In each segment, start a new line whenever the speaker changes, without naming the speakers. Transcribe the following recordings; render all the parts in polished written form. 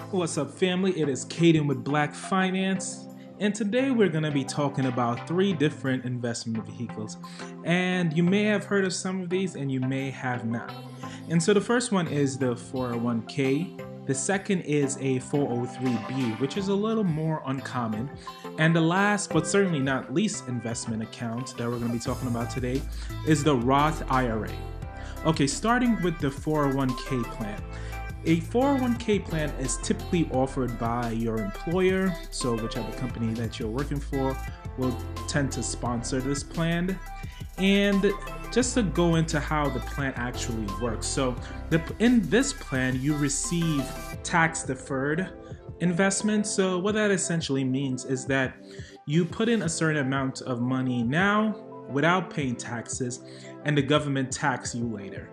What's up, family? It is Caden with Black Finance, and today we're going to be talking about three different investment vehicles. And you may have heard of some of these and you may have not. And so the first one is the 401k. The second is a 403b, which is a little more uncommon. And the last, but certainly not least, investment account that we're going to be talking about today is the Roth IRA. Okay, starting with the 401k plan. A 401k plan is typically offered by your employer, so whichever company that you're working for will tend to sponsor this plan. And just to go into how the plan actually works, so in this plan you receive tax-deferred investment. So what that essentially means is that you put in a certain amount of money now without paying taxes, and the government tax you later.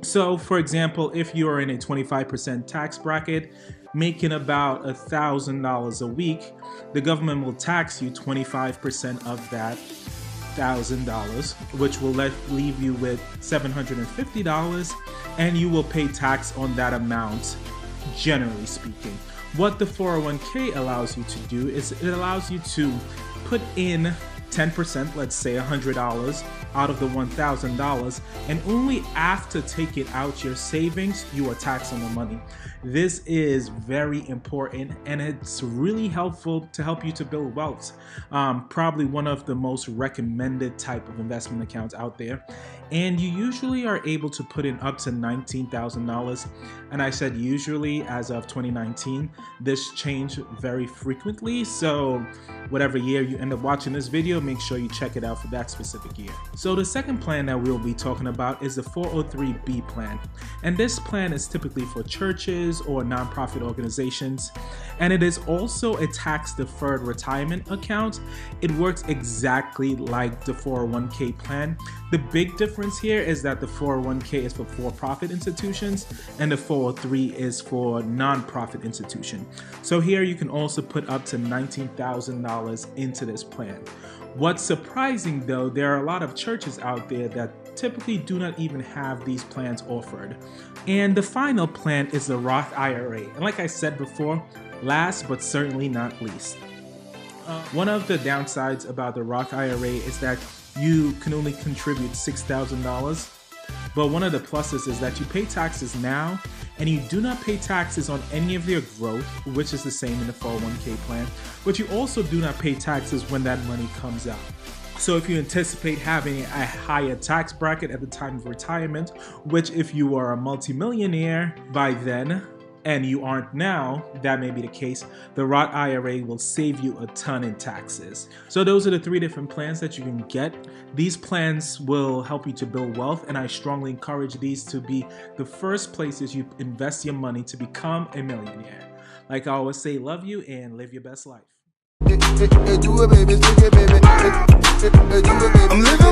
So, for example, if you are in a 25% tax bracket, making about $1,000 a week, the government will tax you 25% of that $1,000, which will leave you with $750, and you will pay tax on that amount, generally speaking. What the 401k allows you to do is it allows you to put in 10%, let's say $100 out of the $1,000, and only after taking out your savings, you are taxed on the money. This is very important, and it's really helpful to help you to build wealth. Probably one of the most recommended type of investment accounts out there. And you usually are able to put in up to $19,000. And I said usually, as of 2019, this changed very frequently. So whatever year you end up watching this video, make sure you check it out for that specific year. So the second plan that we'll be talking about is the 403b plan. And this plan is typically for churches or nonprofit organizations. And it is also a tax-deferred retirement account. It works exactly like the 401k plan. The big difference here is that the 401k is for for-profit institutions and the 403 is for non-profit institution. So here you can also put up to $19,000 into this plan. What's surprising though, there are a lot of churches out there that typically do not even have these plans offered. And the final plan is the Roth IRA. And like I said before, last but certainly not least. One of the downsides about the Roth IRA is that you can only contribute $6,000. But one of the pluses is that you pay taxes now, and you do not pay taxes on any of your growth, which is the same in the 401k plan, but you also do not pay taxes when that money comes out. So if you anticipate having a higher tax bracket at the time of retirement, which if you are a multimillionaire by then, and you aren't now, that may be the case, the Roth IRA will save you a ton in taxes. So those are the three different plans that you can get. These plans will help you to build wealth, and I strongly encourage these to be the first places you invest your money to become a millionaire. Like I always say, love you and live your best life.
I'm living